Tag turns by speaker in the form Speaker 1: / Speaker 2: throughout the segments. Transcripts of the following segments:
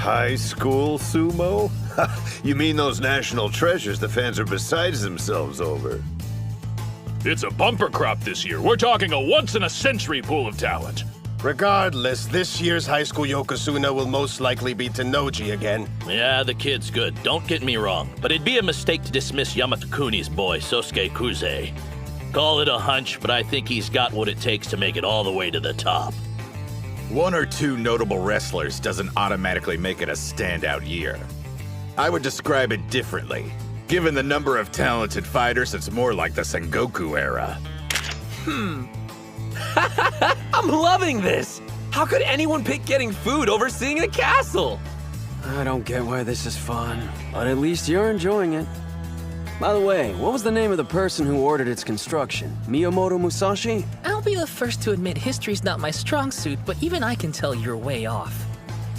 Speaker 1: High School Sumo? You mean those national treasures the fans are beside themselves over?
Speaker 2: It's a bumper crop this year. We're talking a once-in-a-century pool of talent.
Speaker 3: Regardless, this year's High School Yokozuna will most likely be Tennoji again.
Speaker 4: Yeah, the kid's good, don't get me wrong. But it'd be a mistake to dismiss Yamato-kuni's boy, Sosuke Kuze. Call it a hunch, but I think he's got what it takes to make it all the way to the top.
Speaker 5: One or two notable wrestlers doesn't automatically make it a standout year. I would describe it differently. Given the number of talented fighters, it's more like the Sengoku era.
Speaker 6: I'm loving this! How could anyone pick getting food over seeing a castle?
Speaker 7: I don't get why this is fun, but at least you're enjoying it. By the way, what was the name of the person who ordered its construction? Miyamoto Musashi?
Speaker 8: I'll be the first to admit history's not my strong suit, but even I can tell you're way off.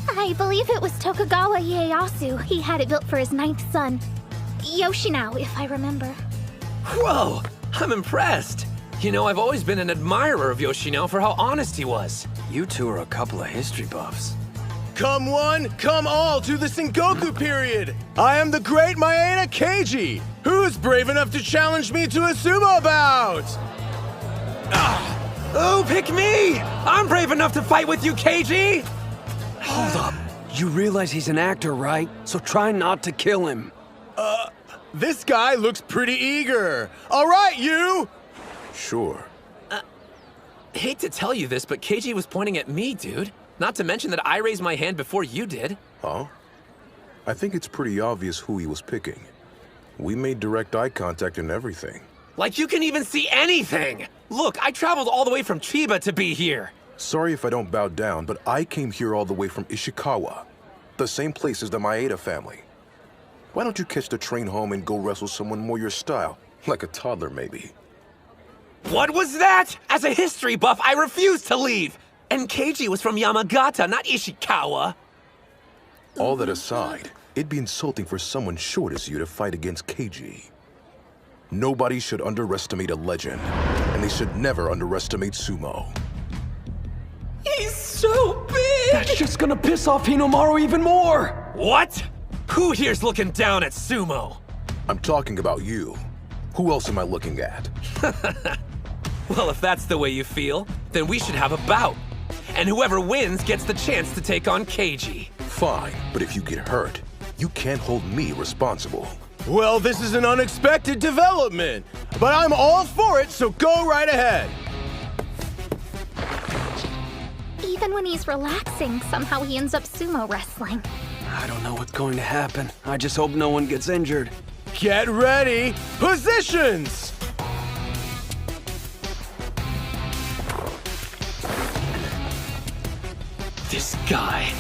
Speaker 9: I believe it was Tokugawa Ieyasu. He had it built for his 9th son. Yoshinao, if I remember.
Speaker 6: Whoa! I'm impressed! You know, I've always been an admirer of Yoshinao for how honest he was.
Speaker 7: You two are a couple of history buffs.
Speaker 3: Come one, come all to the Sengoku period! I am the great Maeda Keiji! Who's brave enough to challenge me to a sumo bout?
Speaker 6: Oh, pick me! I'm brave enough to fight with you, Keiji!
Speaker 7: Hold up. You realize he's an actor, right? So try not to kill him.
Speaker 3: This guy looks pretty eager. All right, you!
Speaker 1: Sure.
Speaker 6: Hate to tell you this, but Keiji was pointing at me, dude. Not to mention that I raised my hand before you did.
Speaker 10: Huh? I think it's pretty obvious who he was picking. We made direct eye contact and everything.
Speaker 6: Like you can even see anything! Look, I traveled all the way from Chiba to be here.
Speaker 10: Sorry if I don't bow down, but I came here all the way from Ishikawa. The same place as the Maeda family. Why don't you catch the train home and go wrestle someone more your style? Like a toddler, maybe.
Speaker 6: What was that? As a history buff, I refuse to leave! And Keiji was from Yamagata, not Ishikawa.
Speaker 10: All that aside, it'd be insulting for someone short as you to fight against Keiji. Nobody should underestimate a legend, and they should never underestimate sumo.
Speaker 6: He's so big!
Speaker 7: That's just gonna piss off Hinomaru even more!
Speaker 6: What? Who here's looking down at sumo?
Speaker 10: I'm talking about you. Who else am I looking at?
Speaker 6: Well, if that's the way you feel, then we should have a bout. And whoever wins gets the chance to take on Keiji.
Speaker 10: Fine, but if you get hurt, you can't hold me responsible.
Speaker 3: Well, this is an unexpected development, but I'm all for it, so go right ahead.
Speaker 9: Even when he's relaxing, somehow he ends up sumo wrestling.
Speaker 7: I don't know what's going to happen. I just hope no one gets injured.
Speaker 3: Get ready! Positions!
Speaker 6: This guy.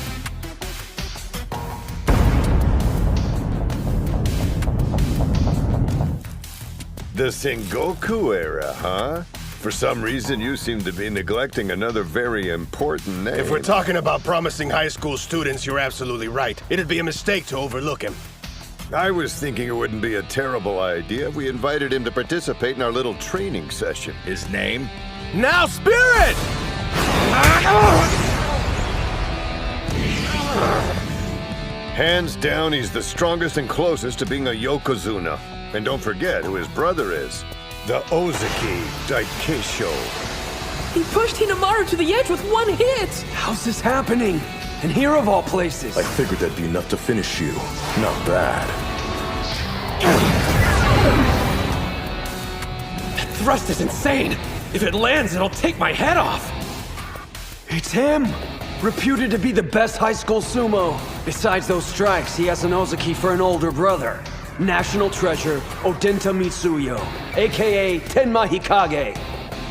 Speaker 1: The Sengoku era, huh? For some reason, you seem to be neglecting another very important name.
Speaker 3: If we're talking about promising high school students, you're absolutely right. It'd be a mistake to overlook him.
Speaker 1: I was thinking it wouldn't be a terrible idea if we invited him to participate in our little training session.
Speaker 5: His name?
Speaker 3: Now, Spirit!
Speaker 1: Hands down, he's the strongest and closest to being a Yokozuna. And don't forget who his brother is. The Ozaki Daikesho.
Speaker 8: He pushed Hinomaru to the edge with one hit!
Speaker 7: How's this happening? And here of all places.
Speaker 10: I figured that'd be enough to finish you. Not bad.
Speaker 6: That thrust is insane! If it lands, it'll take my head off!
Speaker 7: It's him! Reputed to be the best high school sumo. Besides those strikes, he has an Ozaki for an older brother. National treasure, Odenta Mitsuyo, aka Tenma Hikage.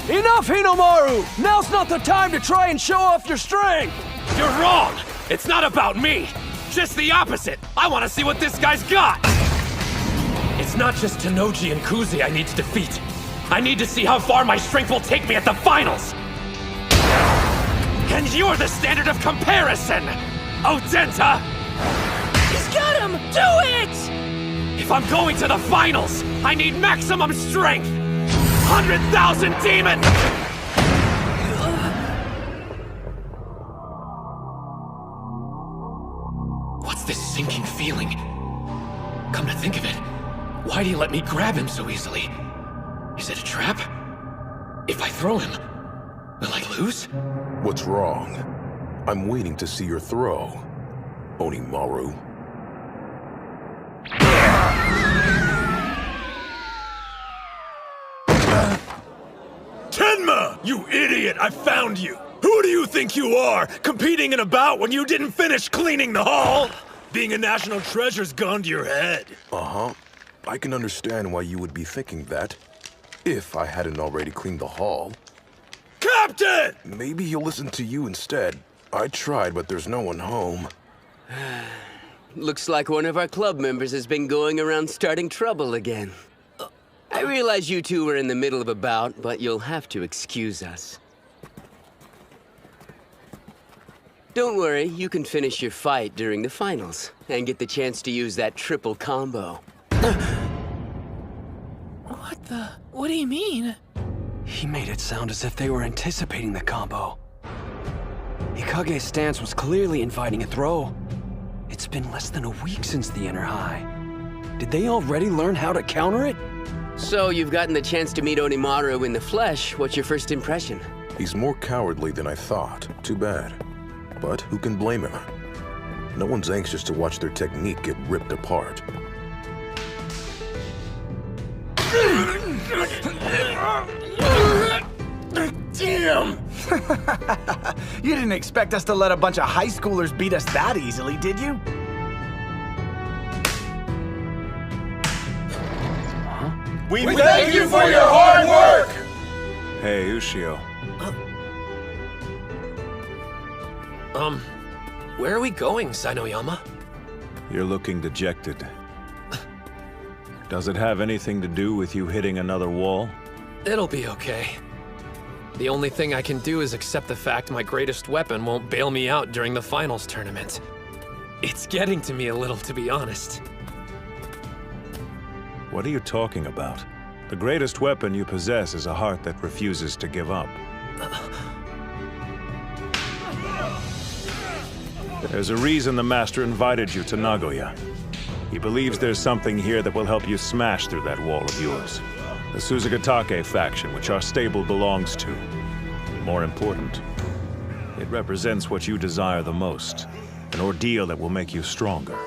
Speaker 7: Enough, Hinomaru! Now's not the time to try and show off your strength!
Speaker 6: You're wrong! It's not about me! Just the opposite! I want to see what this guy's got! It's not just Tennoji and Kuze I need to defeat. I need to see how far my strength will take me at the finals! And you're the standard of comparison! Odenta!
Speaker 8: He's got him! Do it!
Speaker 6: If I'm going to the finals, I need maximum strength! 100,000 demons! What's this sinking feeling? Come to think of it, why'd he let me grab him so easily? Is it a trap? If I throw him, will I lose?
Speaker 10: What's wrong? I'm waiting to see your throw, Hinomaru.
Speaker 3: Tenma! You idiot! I found you! Who do you think you are, competing in a bout when you didn't finish cleaning the hall? Being a national treasure's gone to your head.
Speaker 10: Uh-huh. I can understand why you would be thinking that, if I hadn't already cleaned the hall.
Speaker 3: Captain!
Speaker 10: Maybe he'll listen to you instead. I tried, but there's no one home.
Speaker 11: Looks like one of our club members has been going around starting trouble again. I realize you two were in the middle of a bout, but you'll have to excuse us. Don't worry, you can finish your fight during the finals, and get the chance to use that triple combo.
Speaker 8: What do you mean?
Speaker 7: He made it sound as if they were anticipating the combo. Hikage's stance was clearly inviting a throw. It's been less than a week since the inner high. Did they already learn how to counter it?
Speaker 11: So you've gotten the chance to meet Hinomaru in the flesh. What's your first impression?
Speaker 10: He's more cowardly than I thought. Too bad. But who can blame him? No one's anxious to watch their technique get ripped apart.
Speaker 3: Damn!
Speaker 12: You didn't expect us to let a bunch of high schoolers beat us that easily, did you?
Speaker 3: We thank you for your hard work!
Speaker 13: Hey, Ushio.
Speaker 6: Where are we going, Sanoyama?
Speaker 13: You're looking dejected. Does it have anything to do with you hitting another wall?
Speaker 6: It'll be okay. The only thing I can do is accept the fact my greatest weapon won't bail me out during the finals tournament. It's getting to me a little, to be honest.
Speaker 13: What are you talking about? The greatest weapon you possess is a heart that refuses to give up. There's a reason the Master invited you to Nagoya. He believes there's something here that will help you smash through that wall of yours. The Suzugatake faction, which our stable belongs to. More important, it represents what you desire the most. An ordeal that will make you stronger.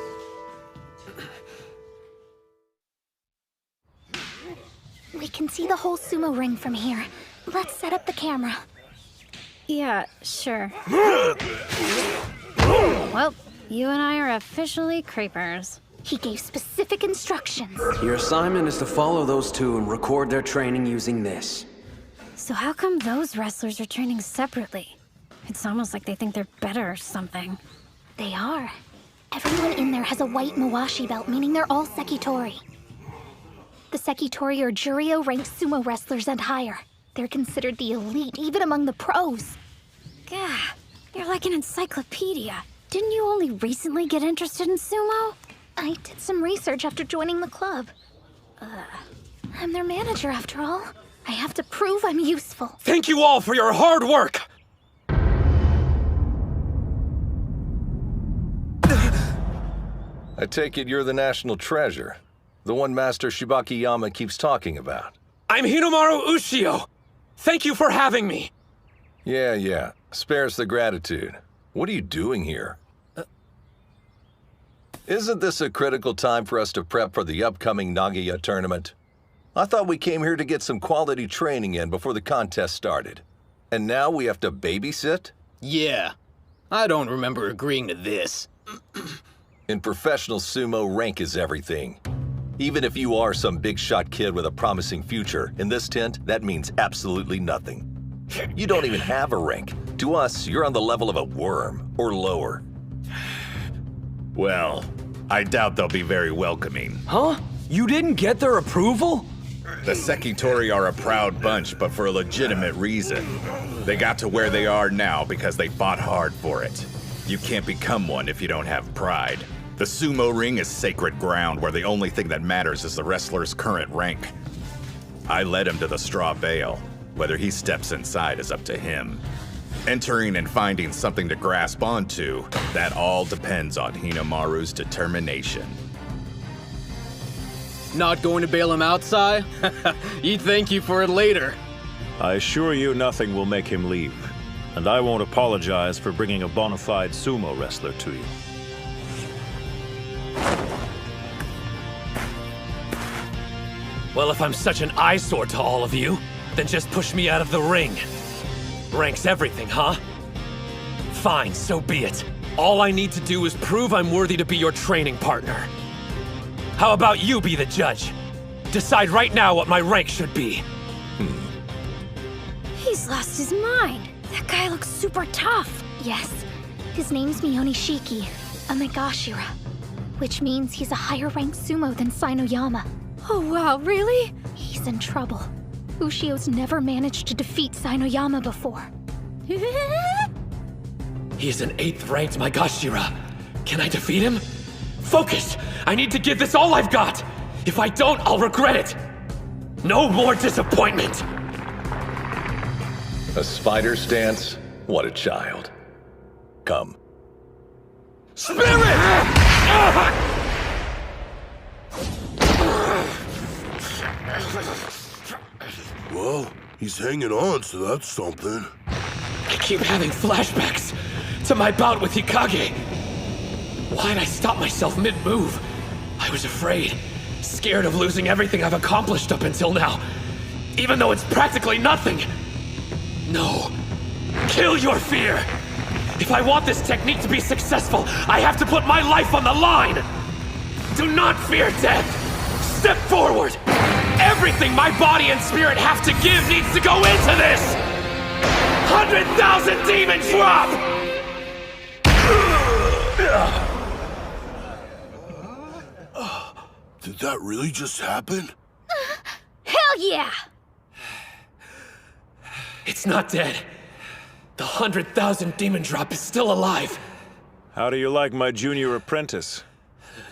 Speaker 9: We can see the whole sumo ring from here. Let's set up the camera.
Speaker 14: Yeah, sure. Well, you and I are officially creepers.
Speaker 9: He gave specific instructions.
Speaker 7: Your assignment is to follow those two and record their training using this.
Speaker 14: So how come those wrestlers are training separately? It's almost like they think they're better or something.
Speaker 9: They are. Everyone in there has a white Mawashi belt, meaning they're all Sekitori. The Sekitori are Juryo-ranked sumo wrestlers and higher. They're considered the elite, even among the pros.
Speaker 14: Gah, you're like an encyclopedia. Didn't you only recently get interested in sumo?
Speaker 9: I did some research after joining the club. I'm their manager, after all. I have to prove I'm useful.
Speaker 6: Thank you all for your hard work!
Speaker 15: I take it you're the national treasure. The one Master Shibakiyama keeps talking about.
Speaker 6: I'm Hinomaru Ushio! Thank you for having me!
Speaker 15: Yeah. Spares the gratitude. What are you doing here? Isn't this a critical time for us to prep for the upcoming Nagoya tournament? I thought we came here to get some quality training in before the contest started. And now we have to babysit?
Speaker 16: Yeah. I don't remember agreeing to this.
Speaker 15: In professional sumo, rank is everything. Even if you are some big shot kid with a promising future, in this tent, that means absolutely nothing. You don't even have a rank. To us, you're on the level of a worm, or lower.
Speaker 5: Well, I doubt they'll be very welcoming.
Speaker 7: Huh? You didn't get their approval?
Speaker 5: The Sekitori are a proud bunch, but for a legitimate reason. They got to where they are now because they fought hard for it. You can't become one if you don't have pride. The sumo ring is sacred ground where the only thing that matters is the wrestler's current rank. I led him to the straw bale. Whether he steps inside is up to him. Entering and finding something to grasp onto, that all depends on Hinomaru's determination.
Speaker 16: Not going to bail him out, Sai? He'd thank you for it later.
Speaker 13: I assure you nothing will make him leave. And I won't apologize for bringing a bona fide sumo wrestler to you.
Speaker 6: Well, if I'm such an eyesore to all of you, then just push me out of the ring. Rank's everything, huh? Fine, so be it. All I need to do is prove I'm worthy to be your training partner. How about you be the judge? Decide right now what my rank should be.
Speaker 14: He's lost his mind. That guy looks super tough.
Speaker 9: Yes, his name's Mionishiki, a Megashira, which means he's a higher ranked sumo than Sainoyama.
Speaker 14: Oh wow, really?
Speaker 9: He's in trouble. Ushio's never managed to defeat Sainoyama before.
Speaker 6: He's an 8th ranked Megashira. Can I defeat him? Focus! I need to give this all I've got! If I don't, I'll regret it! No more disappointment!
Speaker 15: A spider's dance? What a child. Come.
Speaker 6: Spirit!
Speaker 17: Well, he's hanging on, so that's something.
Speaker 6: I keep having flashbacks to my bout with Hikage. Why'd I stop myself mid-move? I was afraid, scared of losing everything I've accomplished up until now, even though it's practically nothing. No. Kill your fear! If I want this technique to be successful, I have to put my life on the line! Do not fear death! Step forward! Everything my body and spirit have to give needs to go into this! 100,000 demon drop!
Speaker 17: Did that really just happen?
Speaker 14: Hell yeah!
Speaker 6: It's not dead. The 100,000 demon drop is still alive.
Speaker 13: How do you like my junior apprentice?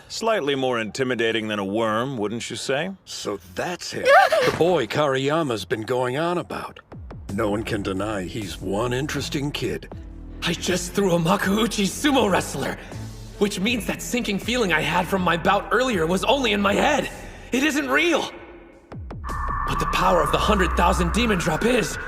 Speaker 13: Slightly more intimidating than a worm, wouldn't you say?
Speaker 18: So that's him. The boy Kariyama's been going on about. No one can deny he's one interesting kid.
Speaker 6: I just threw a Makuuchi sumo wrestler, which means that sinking feeling I had from my bout earlier was only in my head. It isn't real. But the power of the 100,000 demon drop is,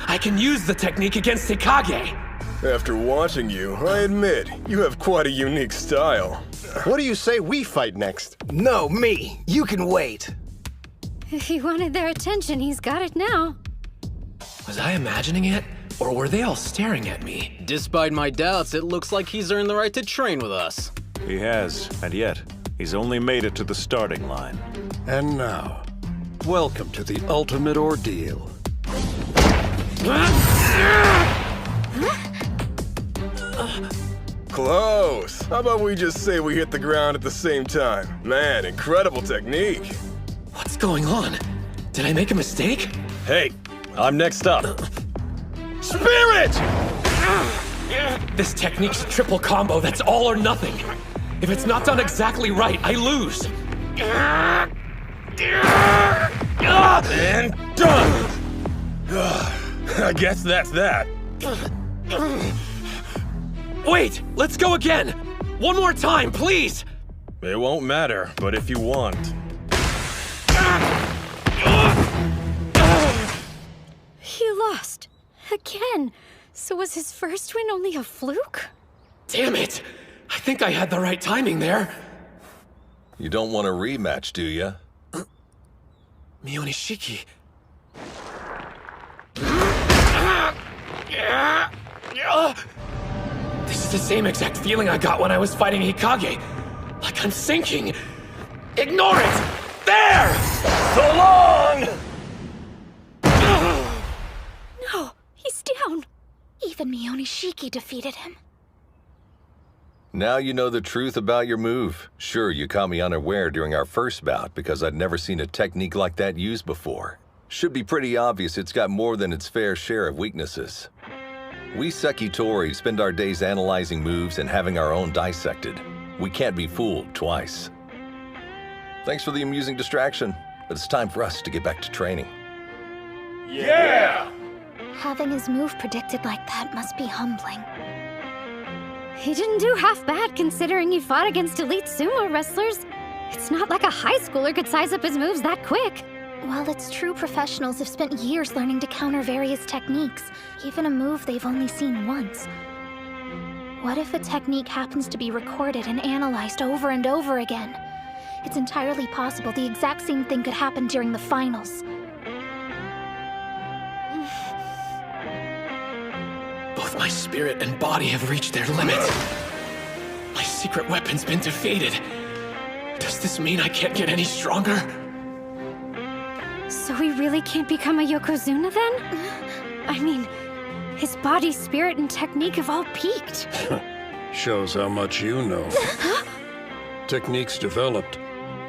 Speaker 6: I can use the technique against Hikage.
Speaker 3: After watching you, I admit, you have quite a unique style. What do you say we fight next?
Speaker 12: No, me. You can wait.
Speaker 14: If he wanted their attention, he's got it now.
Speaker 6: Was I imagining it? Or were they all staring at me?
Speaker 16: Despite my doubts, it looks like he's earned the right to train with us.
Speaker 13: He has, and yet, he's only made it to the starting line.
Speaker 18: And now, welcome to the ultimate ordeal.
Speaker 3: Close. How about we just say we hit the ground at the same time? Man, incredible technique.
Speaker 6: What's going on? Did I make a mistake?
Speaker 3: Hey, I'm next up. Spirit!
Speaker 6: This technique's a triple combo that's all or nothing. If it's not done exactly right, I lose.
Speaker 3: And done! I guess that's that.
Speaker 6: Wait, let's go again! One more time, please!
Speaker 3: It won't matter, but if you want.
Speaker 14: He lost. Again. So was his first win only a fluke?
Speaker 6: Damn it! I think I had the right timing there.
Speaker 15: You don't want a rematch, do you?
Speaker 6: Mionishiki. This is the same exact feeling I got when I was fighting Hikage. Like I'm sinking. Ignore it! There! So long!
Speaker 14: No, he's down.
Speaker 9: Even Mionishiki defeated him.
Speaker 15: Now you know the truth about your move. Sure, you caught me unaware during our first bout because I'd never seen a technique like that used before. Should be pretty obvious it's got more than its fair share of weaknesses. We Sekitori spend our days analyzing moves and having our own dissected. We can't be fooled twice. Thanks for the amusing distraction, but it's time for us to get back to training.
Speaker 3: Yeah!
Speaker 9: Having his move predicted like that must be humbling.
Speaker 14: He didn't do half bad considering he fought against elite sumo wrestlers. It's not like a high schooler could size up his moves that quick.
Speaker 9: While it's true professionals have spent years learning to counter various techniques, even a move they've only seen once. What if a technique happens to be recorded and analyzed over and over again? It's entirely possible the exact same thing could happen during the finals.
Speaker 6: Both my spirit and body have reached their limits. My secret weapon's been defeated. Does this mean I can't get any stronger?
Speaker 14: So he really can't become a Yokozuna then? I mean, his body, spirit, and technique have all peaked.
Speaker 18: Shows how much you know. Techniques developed.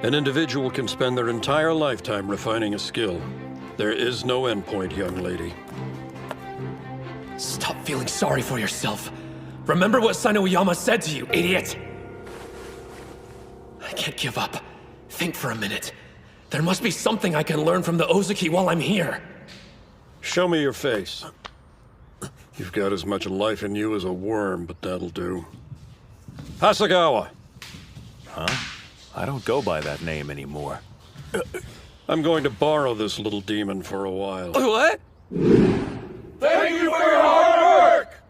Speaker 18: An individual can spend their entire lifetime refining a skill. There is no endpoint, young lady.
Speaker 6: Stop feeling sorry for yourself. Remember what Sanoyama said to you, idiot! I can't give up. Think for a minute. There must be something I can learn from the Ozaki while I'm here.
Speaker 18: Show me your face. You've got as much life in you as a worm, but that'll do. Hasegawa!
Speaker 13: Huh? I don't go by that name anymore.
Speaker 18: I'm going to borrow this little demon for a while.
Speaker 6: What?
Speaker 17: Thank you for your hard work!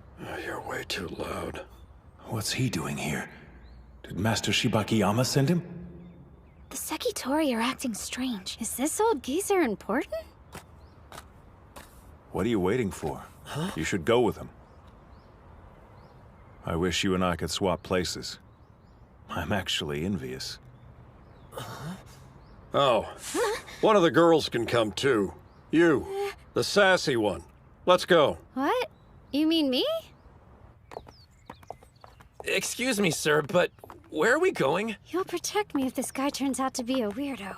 Speaker 18: You're way too loud.
Speaker 13: What's he doing here? Did Master Shibakiyama send him?
Speaker 9: The Sekitori are acting strange.
Speaker 14: Is this old geezer important?
Speaker 13: What are you waiting for?
Speaker 6: Huh?
Speaker 13: You should go with him. I wish you and I could swap places. I'm actually envious.
Speaker 18: Oh, one of the girls can come too. You, the sassy one. Let's go.
Speaker 14: What? You mean me?
Speaker 6: Excuse me, sir, but where are we going?
Speaker 14: You'll protect me if this guy turns out to be a weirdo.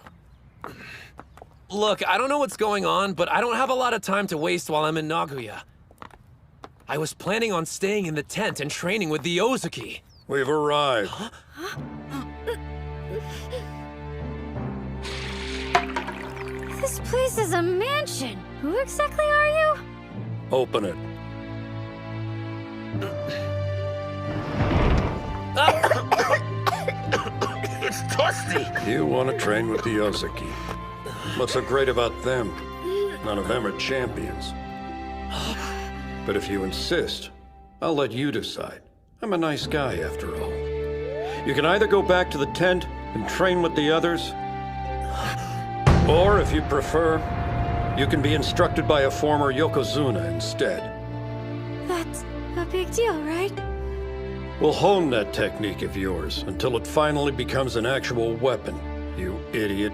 Speaker 6: Look, I don't know what's going on, but I don't have a lot of time to waste while I'm in Nagoya. I was planning on staying in the tent and training with the Ozaki.
Speaker 18: We've arrived.
Speaker 6: Huh?
Speaker 14: This place is a mansion. Who exactly are you?
Speaker 18: Open it.
Speaker 6: It's dusty!
Speaker 18: You want to train with the Ozaki. What's so great about them? None of them are champions. But if you insist, I'll let you decide. I'm a nice guy, after all. You can either go back to the tent and train with the others, or if you prefer, you can be instructed by a former Yokozuna instead.
Speaker 14: That's a big deal, right?
Speaker 18: We'll hone that technique of yours until it finally becomes an actual weapon, you idiot.